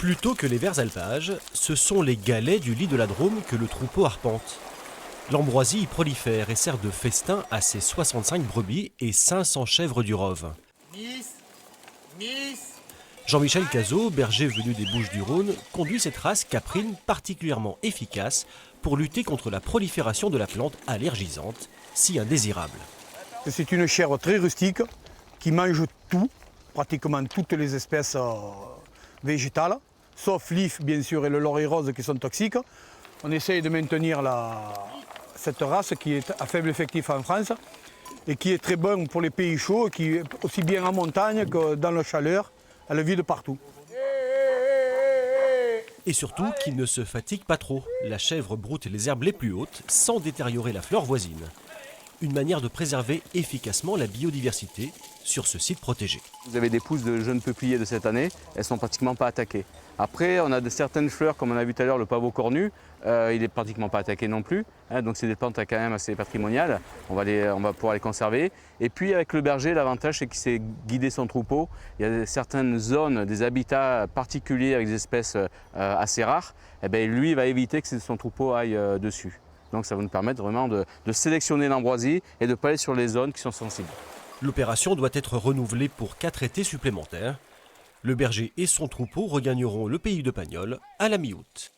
Plutôt que les verts alpages, ce sont les galets du lit de la Drôme que le troupeau arpente. L'ambroisie y prolifère et sert de festin à ses 65 brebis et 500 chèvres du Rove. Jean-Michel Cazot, berger venu des Bouches-du-Rhône, conduit cette race caprine particulièrement efficace pour lutter contre la prolifération de la plante allergisante, si indésirable. C'est une chèvre très rustique qui mange tout, pratiquement toutes les espèces végétales, sauf l'if bien sûr et le laurier rose qui sont toxiques. On essaye de maintenir cette race qui est à faible effectif en France et qui est très bonne pour les pays chauds, qui est aussi bien en montagne que dans la chaleur, elle vit de partout. Et surtout qu'il ne se fatigue pas trop. La chèvre broute les herbes les plus hautes sans détériorer la flore voisine. Une manière de préserver efficacement la biodiversité sur ce site protégé. Vous avez des pousses de jeunes peupliers de cette année, elles ne sont pratiquement pas attaquées. Après, on a certaines fleurs, comme on a vu tout à l'heure, le pavot cornu, il n'est pratiquement pas attaqué non plus. Donc c'est des plantes quand même assez patrimoniales, on va pouvoir les conserver. Et puis avec le berger, l'avantage c'est qu'il sait guider son troupeau. Il y a certaines zones, des habitats particuliers avec des espèces assez rares. Et bien, lui, il va éviter que son troupeau aille dessus. Donc ça va nous permettre vraiment de sélectionner l'ambroisie et de ne pas aller sur les zones qui sont sensibles. L'opération doit être renouvelée pour 4 étés supplémentaires. Le berger et son troupeau regagneront le pays de Pagnol à la mi-août.